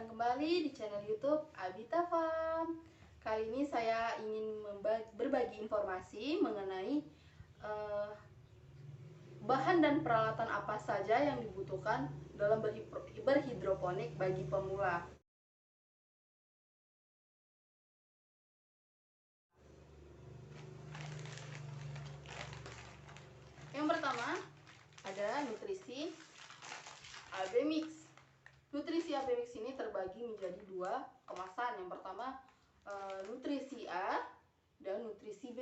datang kembali di channel YouTube Abita Farm. Kali ini saya ingin berbagi informasi mengenai bahan dan peralatan apa saja yang dibutuhkan dalam berhidroponik bagi pemula. Yang pertama ada nutrisi AB Mix. Nutrisi AB Mix ini terbagi menjadi dua kemasan. Yang pertama nutrisi A dan nutrisi B.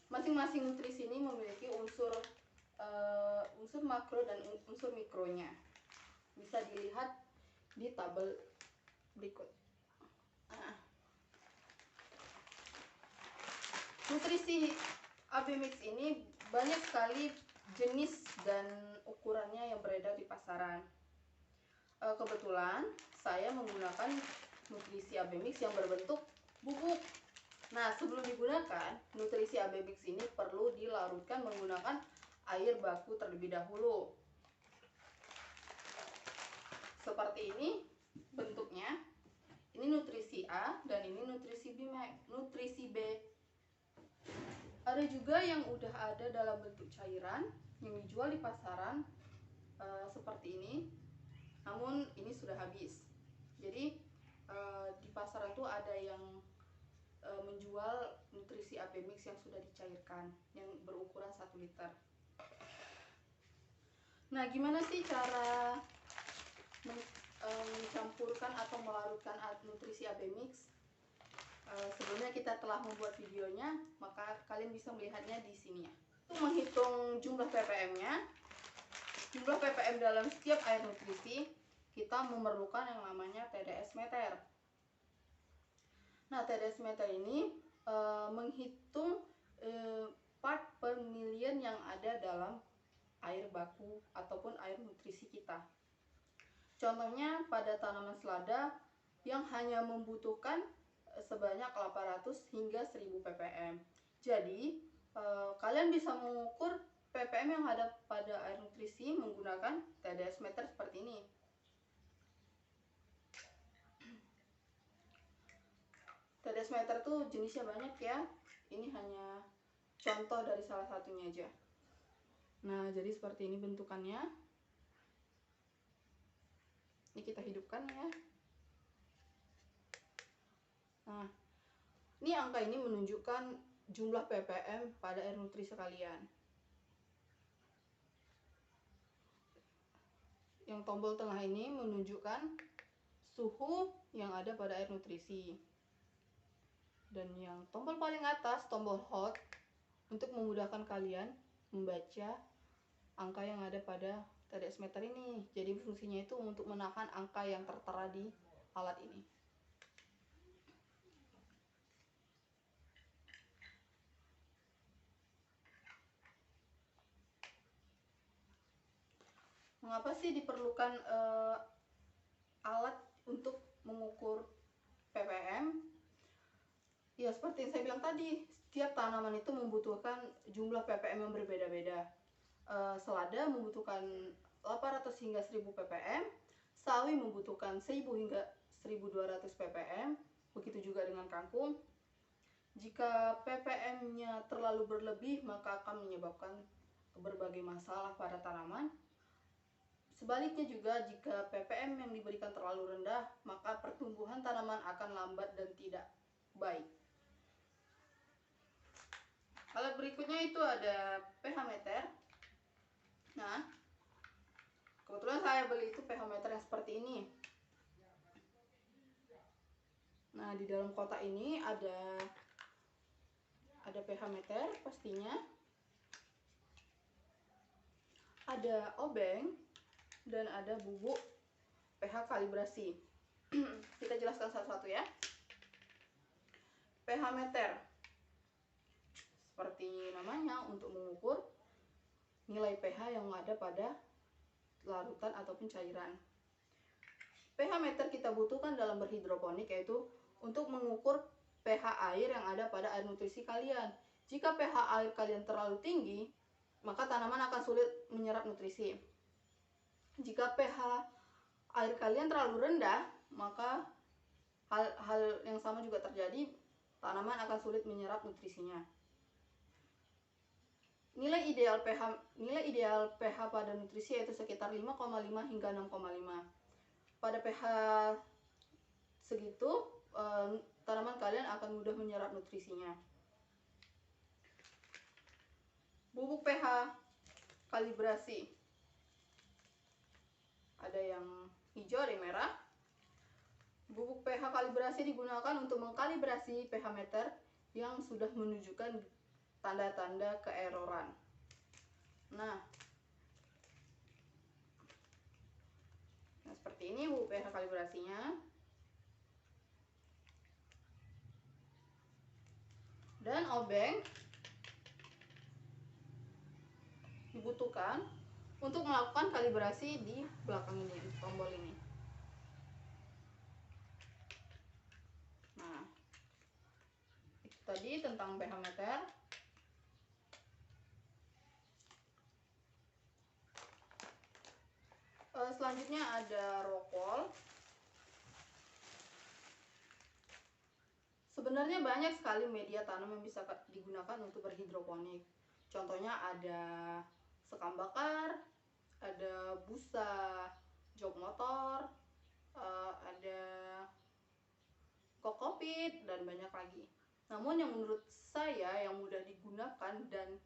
Masing-masing nutrisi ini memiliki unsur makro dan unsur mikronya. Bisa dilihat di tabel berikut. Nutrisi AB Mix ini banyak sekali jenis dan ukurannya yang beredar di pasaran. Kebetulan saya menggunakan nutrisi AB Mix yang berbentuk bubuk. Nah, sebelum digunakan, nutrisi AB Mix ini perlu dilarutkan menggunakan air baku terlebih dahulu. Seperti ini bentuknya. Ini nutrisi A dan ini nutrisi B. Ada juga yang udah ada dalam bentuk cairan yang dijual di pasaran seperti ini. Namun ini sudah habis. Jadi di pasaran tuh ada yang menjual nutrisi AB Mix yang sudah dicairkan yang berukuran 1 liter. Nah, gimana sih cara mencampurkan atau melarutkan nutrisi AB Mix? Sebelumnya kita telah membuat videonya, maka kalian bisa melihatnya di sini ya. Untuk menghitung jumlah ppm-nya, jumlah ppm dalam setiap air nutrisi, kita memerlukan yang namanya TDS meter. Nah, TDS meter ini menghitung part per million yang ada dalam air baku ataupun air nutrisi kita. Contohnya pada tanaman selada yang hanya membutuhkan sebanyak 800 hingga 1000 ppm. Jadi kalian bisa mengukur ppm yang ada pada air nutrisi menggunakan TDS meter seperti ini. TDS meter tuh jenisnya banyak ya. Ini hanya contoh dari salah satunya aja. Nah, jadi seperti ini bentukannya. Ini kita hidupkan ya. Nah, ini angka ini menunjukkan jumlah ppm pada air nutrisi kalian. Yang tombol tengah ini menunjukkan suhu yang ada pada air nutrisi. Dan yang tombol paling atas, tombol hot, untuk memudahkan kalian membaca angka yang ada pada TDS meter ini. Jadi fungsinya itu untuk menahan angka yang tertera di alat ini. Mengapa sih diperlukan alat untuk mengukur ppm? Ya, seperti yang saya bilang tadi, setiap tanaman itu membutuhkan jumlah ppm yang berbeda-beda. Selada membutuhkan 800 hingga 1000 ppm, sawi membutuhkan 1000 hingga 1200 ppm, begitu juga dengan kangkung. Jika ppm-nya terlalu berlebih, maka akan menyebabkan berbagai masalah pada tanaman. Sebaliknya juga, jika ppm yang diberikan terlalu rendah, maka pertumbuhan tanaman akan lambat dan tidak baik. Alat berikutnya itu ada pH meter. Nah, kebetulan saya beli itu pH meter yang seperti ini. Nah, di dalam kotak ini ada pH meter pastinya. Ada obeng dan ada bubuk pH kalibrasi. Kita jelaskan satu-satu ya. pH meter seperti namanya, untuk mengukur nilai pH yang ada pada larutan ataupun cairan. pH meter kita butuhkan dalam berhidroponik, yaitu untuk mengukur pH air yang ada pada air nutrisi kalian. Jika pH air kalian terlalu tinggi, maka tanaman akan sulit menyerap nutrisi. Jika pH air kalian terlalu rendah, maka hal yang sama juga terjadi, tanaman akan sulit menyerap nutrisinya. Nilai ideal pH pada nutrisi yaitu sekitar 5,5 hingga 6,5. Pada pH segitu, tanaman kalian akan mudah menyerap nutrisinya. Bubuk pH kalibrasi. Ada yang hijau, ada yang merah. Bubuk pH kalibrasi digunakan untuk mengkalibrasi pH meter yang sudah menunjukkan tanda-tanda keeroran. Nah, seperti ini bubuk pH kalibrasinya. Dan obeng dibutuhkan untuk melakukan kalibrasi di belakang ini, di tombol ini. Nah, itu tadi tentang pH meter. Selanjutnya ada rokol. Sebenarnya banyak sekali media tanam yang bisa digunakan untuk berhidroponik. Contohnya ada sekam bakar, ada busa jog motor, ada kokopit, dan banyak lagi. Namun yang menurut saya yang mudah digunakan dan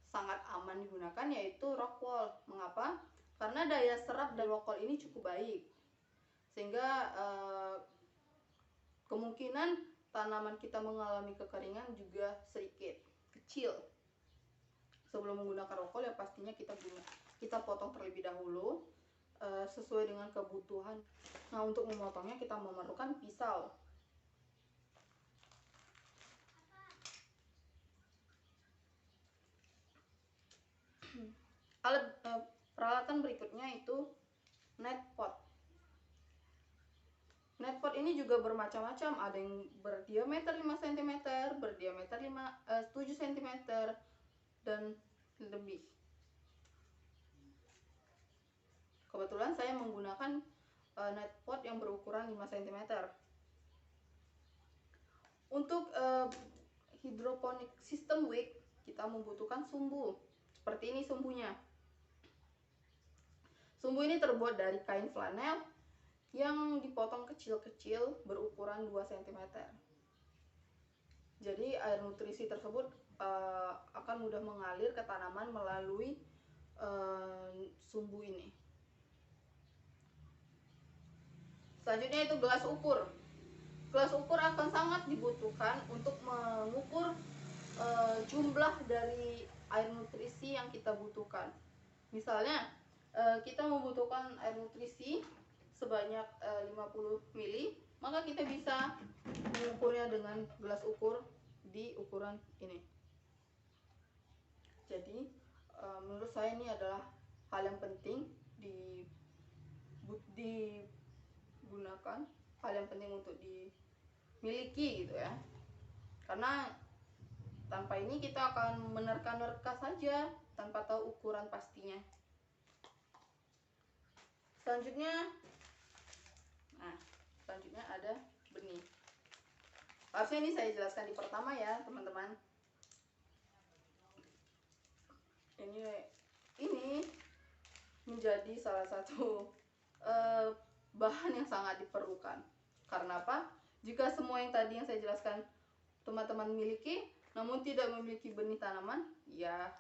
sangat aman digunakan yaitu rockwool. Mengapa? Karena daya serap dari rockwool ini cukup baik, sehingga kemungkinan tanaman kita mengalami kekeringan juga sedikit kecil. Sebelum menggunakan rockwool ya pastinya kita potong terlebih dahulu sesuai dengan kebutuhan. Nah, untuk memotongnya kita memerlukan pisau. Peralatan berikutnya itu net pot. Net pot ini juga bermacam-macam, ada yang berdiameter 5 cm, berdiameter 7 cm, dan lebih. Kebetulan saya menggunakan net pot yang berukuran 5 cm. Untuk hidroponik sistem wick, kita membutuhkan sumbu. Seperti ini sumbunya. Sumbu ini terbuat dari kain flanel yang dipotong kecil-kecil berukuran 2 cm. Jadi air nutrisi tersebut akan mudah mengalir ke tanaman melalui sumbu ini. Selanjutnya itu gelas ukur. Gelas ukur akan sangat dibutuhkan untuk mengukur jumlah dari air nutrisi yang kita butuhkan. Misalnya kita membutuhkan air nutrisi sebanyak 50 ml, maka kita bisa mengukurnya dengan gelas ukur di ukuran ini. Jadi menurut saya ini adalah hal yang penting digunakan, hal yang penting untuk dimiliki gitu ya. Karena tanpa ini kita akan menerka-nerka saja tanpa tahu ukuran pastinya. Selanjutnya ada benih. Harusnya ini saya jelaskan di pertama ya teman-teman. Ini menjadi salah satu bahan yang sangat diperlukan. Karena apa? Jika semua yang tadi yang saya jelaskan teman-teman miliki, namun tidak memiliki benih tanaman, ya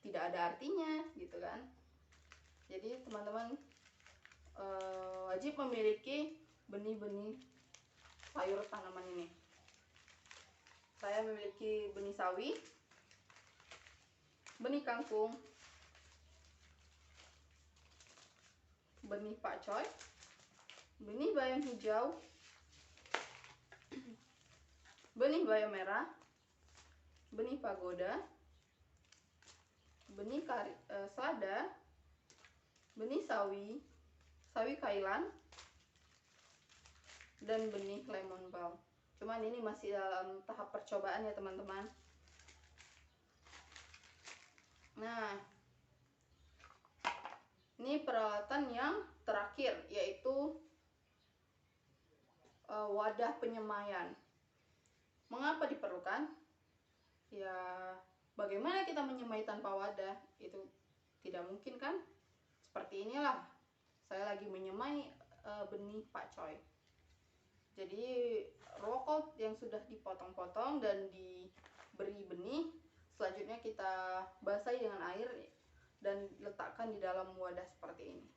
tidak ada artinya gitu kan. Jadi teman-teman wajib memiliki benih-benih sayur tanaman ini. Saya memiliki benih sawi, benih kangkung, benih pakcoy, benih bayam hijau, benih bayam merah, benih pagoda, benih selada, benih sawi kailan, dan benih lemon balm. Cuman ini masih dalam tahap percobaan ya teman-teman. Nah, ini peralatan yang terakhir yaitu wadah penyemaian. Mengapa diperlukan? Ya, bagaimana kita menyemai tanpa wadah? Itu tidak mungkin kan? Seperti inilah, saya lagi menyemai benih pakcoy. Jadi rokok yang sudah dipotong-potong dan diberi benih, selanjutnya kita basahi dengan air dan letakkan di dalam wadah seperti ini.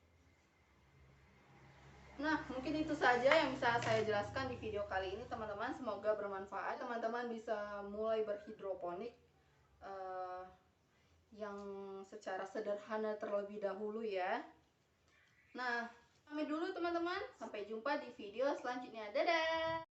Nah, mungkin itu saja yang bisa saya jelaskan di video kali ini, teman-teman. Semoga bermanfaat. Teman-teman bisa mulai berhidroponik yang secara sederhana terlebih dahulu ya. Nah, sampai dulu teman-teman. Sampai jumpa di video selanjutnya. Dadah!